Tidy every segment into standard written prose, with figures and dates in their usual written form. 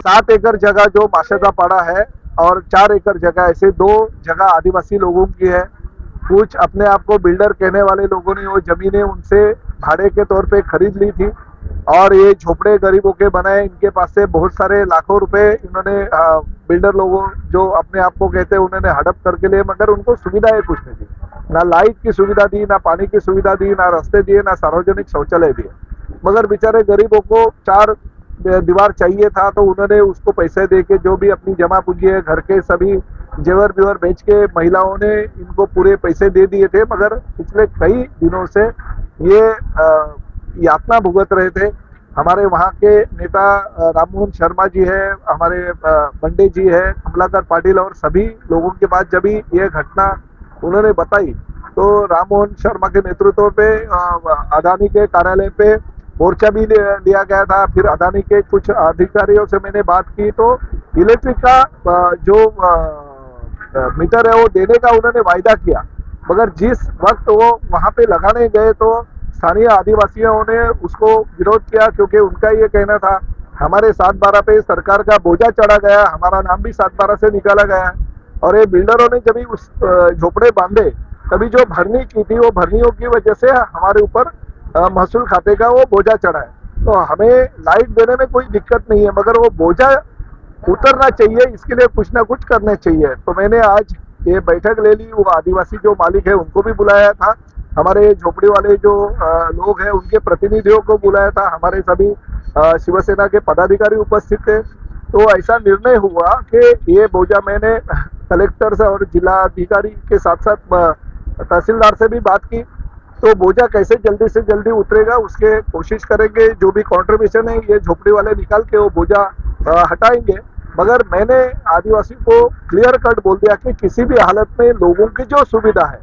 7 एकड़ जगह जो माशेदा पड़ा है और 4 एकड़ जगह, ऐसे 2 जगह आदिवासी लोगों की है। कुछ अपने आप को बिल्डर कहने वाले लोगों ने वो जमीनें उनसे भाड़े के तौर पे खरीद ली थी और ये झोपड़े गरीबों के बनाए। इनके पास से बहुत सारे लाखों रुपए इन्होंने बिल्डर लोगों जो अपने आप को कहते हैं उन्होंने हड़प करके लिए, मगर उनको सुविधाएं कुछ नहीं दी। ना लाइट की सुविधा दी, ना पानी की सुविधा दी, ना रास्ते दिए, ना सार्वजनिक शौचालय दिए। मगर बेचारे गरीबों को 4 दीवार चाहिए था तो उन्होंने उसको पैसे दे के जो भी अपनी जमा पूंजी है, घर के सभी जेवर बिवर बेच के महिलाओं ने इनको पूरे पैसे दे दिए थे। मगर पिछले कई दिनों से ये यातना भुगत रहे थे। हमारे वहाँ के नेता राममोहन शर्मा जी है, हमारे बंडे जी है, कमलाकर पाटिल और सभी लोगों के बाद जब ये घटना उन्होंने बताई तो राममोहन शर्मा के नेतृत्व पे अदानी के कार्यालय पे मोर्चा भी लिया गया था। फिर अदानी के कुछ अधिकारियों से मैंने बात की तो इलेक्ट्रिक का जो मीटर है वो देने का उन्होंने वायदा किया, मगर जिस वक्त वो वहां पे लगाने गए तो स्थानीय आदिवासियों ने उसको विरोध किया, क्योंकि उनका ये कहना था हमारे 7/12 पे सरकार का बोझा चढ़ा गया, हमारा नाम भी 7/12 से निकाला गया और ये बिल्डरों ने जब उस झोपड़े बांधे तभी जो भरनी की थी वो भरनियों की वजह से हमारे ऊपर महसूल खाते का वो बोझा चढ़ा है। तो हमें लाइट देने में कोई दिक्कत नहीं है, मगर वो बोझा उतरना चाहिए, इसके लिए कुछ ना कुछ करने चाहिए। तो मैंने आज ये बैठक ले ली। वो आदिवासी जो मालिक है उनको भी बुलाया था, हमारे झोपड़ी वाले जो लोग हैं उनके प्रतिनिधियों को बुलाया था, हमारे सभी शिवसेना के पदाधिकारी उपस्थित थे। तो ऐसा निर्णय हुआ कि ये बोझा, मैंने कलेक्टर से और जिलाधिकारी के साथ साथ तहसीलदार से भी बात की, तो बोझा कैसे जल्दी से जल्दी उतरेगा उसके कोशिश करेंगे। जो भी कंट्रीब्यूशन है ये झोपड़ी वाले निकाल के वो बोझा हटाएंगे। मगर मैंने आदिवासी को क्लियर कट बोल दिया कि किसी भी हालत में लोगों की जो सुविधा है,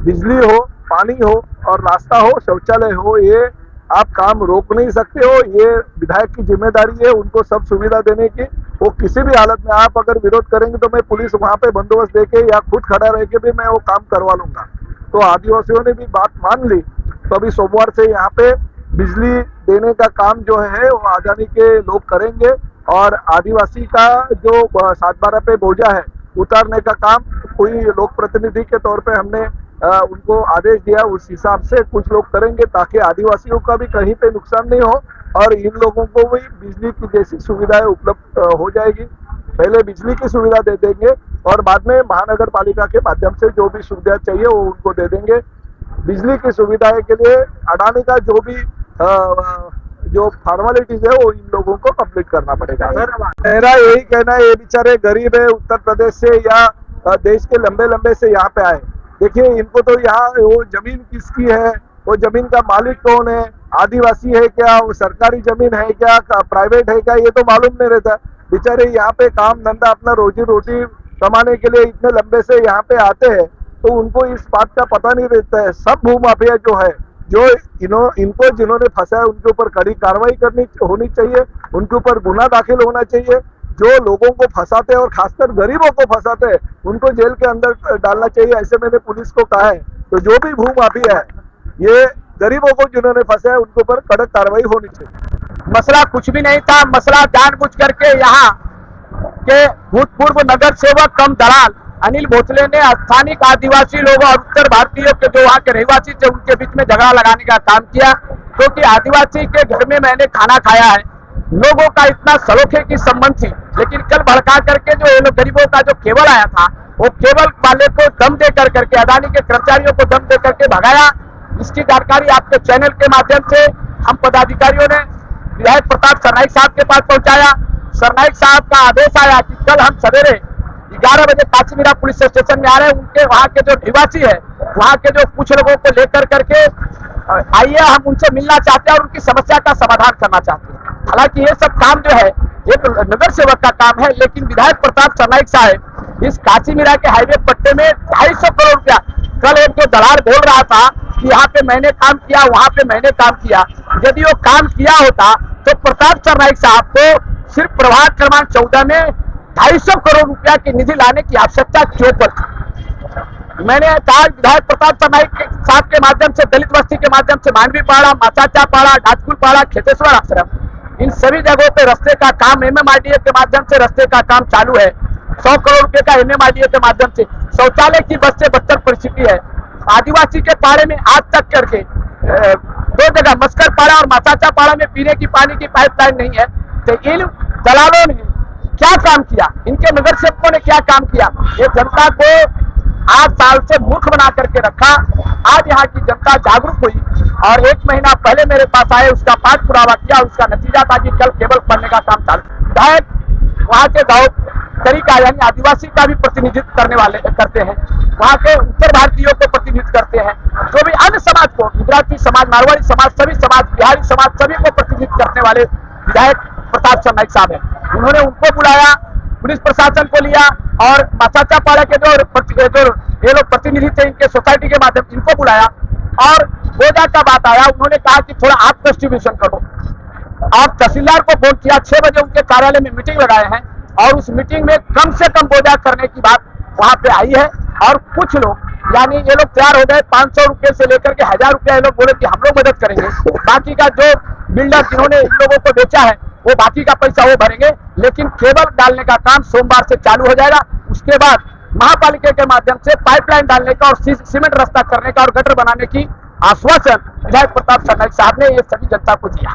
बिजली हो, पानी हो और रास्ता हो, शौचालय हो, ये आप काम रोक नहीं सकते हो। ये विधायक की जिम्मेदारी है उनको सब सुविधा देने की। वो किसी भी हालत में आप अगर विरोध करेंगे तो मैं पुलिस वहां पे बंदोबस्त देके या खुद खड़ा रह के भी मैं वो काम करवा लूंगा। तो आदिवासियों ने भी बात मान ली। तो अभी सोमवार से यहाँ पे बिजली देने का काम जो है वो अदानी के लोग करेंगे और आदिवासी का जो 7/12 पे बोझा है उतारने का काम कोई लोक प्रतिनिधि के तौर पे हमने उनको आदेश दिया, उस हिसाब से कुछ लोग करेंगे ताकि आदिवासियों का भी कहीं पे नुकसान नहीं हो और इन लोगों को भी बिजली की जैसी सुविधाएं उपलब्ध हो जाएगी। पहले बिजली की सुविधा दे देंगे और बाद में महानगर पालिका के माध्यम से जो भी सुविधा चाहिए वो उनको दे देंगे। बिजली की सुविधाएं के लिए अडानी का जो भी जो फॉर्मेलिटीज है वो इन लोगों को कंप्लीट करना पड़ेगा। मेरा यही कहना है, ये बेचारे गरीब है, उत्तर प्रदेश से या देश के लंबे लंबे से यहाँ पे आए। देखिए इनको तो यहाँ वो जमीन किसकी है, वो जमीन का मालिक कौन है, आदिवासी है क्या, वो सरकारी जमीन है क्या, प्राइवेट है क्या, ये तो मालूम नहीं रहता। बेचारे यहाँ पे काम धंधा अपना रोजी रोटी कमाने के लिए इतने लंबे से यहाँ पे आते हैं तो उनको इस बात का पता नहीं रहता है। सब भूमाफिया जो है, जो इनको जिन्होंने फंसाया उनके ऊपर कड़ी कार्रवाई करनी होनी चाहिए, उनके ऊपर गुना दाखिल होना चाहिए। जो लोगों को फंसाते हैं और खासकर गरीबों को फंसाते हैं उनको जेल के अंदर डालना चाहिए, ऐसे मैंने पुलिस को कहा है। तो जो भी भूमाफिया है, ये गरीबों को जिन्होंने फंसाया उनके ऊपर कड़क कार्रवाई होनी चाहिए। मसला कुछ भी नहीं था, मसला जानबूझ करके यहाँ के भूतपूर्व नगर सेवक कम दलाल अनिल भोसले ने स्थानिक आदिवासी लोगों और उत्तर भारतीयों के जो वहाँ के रहवासी थे उनके बीच में झगड़ा लगाने का काम किया। क्योंकि आदिवासी के घर में मैंने खाना खाया है, लोगों का इतना सलोखे की संबंध थी, लेकिन कल भड़का करके जो ये लोग गरीबों का जो केबल आया था वो केबल वाले को दम दे करके अदानी के कर्मचारियों को दम दे करके भगाया। इसकी जानकारी आपके चैनल के माध्यम से हम पदाधिकारियों ने विधायक प्रताप सरनाईक साहब के पास पहुंचाया। सरनाईक साहब का आदेश आया कि कल हम सवेरे 11 बजे काचीमीरा पुलिस स्टेशन में आ रहे हैं। उनके वहाँ के जो निवासी है, वहाँ के जो कुछ लोगों को लेकर करके आइए, हम उनसे मिलना चाहते हैं और उनकी समस्या का समाधान करना चाहते हैं। हालांकि ये सब काम जो है ये तो नगर सेवक का काम है, लेकिन विधायक प्रताप सरनाईक साहब इस काचीमीरा के हाईवे पट्टे में 250 करोड़ रुपया, कल एक जो दलाल बोल रहा था कि यहाँ पे मैंने काम किया, वहाँ पे मैंने काम किया, यदि वो काम किया होता तो प्रताप सरनाईक साहब को सिर्फ प्रभाग क्रमांक 14 में 250 करोड़ रुपया की निधि लाने की आवश्यकता क्यों पड़ी। मैंने कहा विधायक प्रताप सरनाईक साहब के माध्यम से, दलित बस्ती के माध्यम से मांडवी पाड़ा, माचाचा पाड़ा, ढाचकुल पाड़ा, खेतेश्वर आश्रम, इन सभी जगहों पे रास्ते का काम एमएमआरडीए के माध्यम से रास्ते का काम चालू है। 100 करोड़ रुपए का एमएमआरडीए के माध्यम से। शौचालय की बस से बदतर परिस्थिति है। आदिवासी के पाड़े में आज तक करके 2 जगह मस्कर पाड़ा और माचाचा पाड़ा में पीने की पानी की पाइपलाइन नहीं है। तो इन दलालों ने क्या काम किया, इनके नगर सेवकों ने क्या काम किया, ये जनता को 8 साल से मूर्ख बना करके रखा। आज यहाँ की जनता जागरूक हुई और 1 महीना पहले मेरे पास आए, उसका पाठ पुरावा किया। उसका नतीजा था कि कल केबल पढ़ने का काम चालू। विधायक वहाँ के गाँव तरीका यानी आदिवासी का भी प्रतिनिधित्व करने वाले करते हैं, वहाँ के उत्तर भारतीयों को प्रतिनिधित्व करते हैं, जो भी अन्य समाज को, गुजराती समाज, मारवाड़ी समाज, सभी समाज, बिहारी समाज, सभी को प्रतिनिधित्व करने वाले विधायक प्रताप चंद्र नाइक साहब हैं। उन्होंने उनको बुलाया, पुलिस प्रशासन को लिया और माचाचा पाड़ा के जो ये लोग प्रतिनिधि थे इनके सोसाइटी के माध्यम से इनको बुलाया और बोझा का बात आया। उन्होंने कहा कि थोड़ा आप डिस्ट्रीब्यूशन करो और तहसीलदार को फोन किया। 6 बजे उनके कार्यालय में मीटिंग लगाए हैं और उस मीटिंग में कम से कम बोझा करने की बात वहां पे आई है। और कुछ लोग यानी ये लोग तैयार हो गए, 500 रुपए से लेकर के 1000 रुपया ये लोग बोले कि हम लोग मदद करेंगे। बाकी का जो बिल्डर जिन्होंने इन लोगों को बेचा है वो बाकी का पैसा वो भरेंगे, लेकिन केबल डालने का काम सोमवार से चालू हो जाएगा। उसके बाद महापालिका के माध्यम से पाइपलाइन डालने का और सीमेंट रास्ता करने का और गटर बनाने की आश्वासन विधायक प्रताप चंद्र नाइक साहब ने ये सभी जनता को दिया।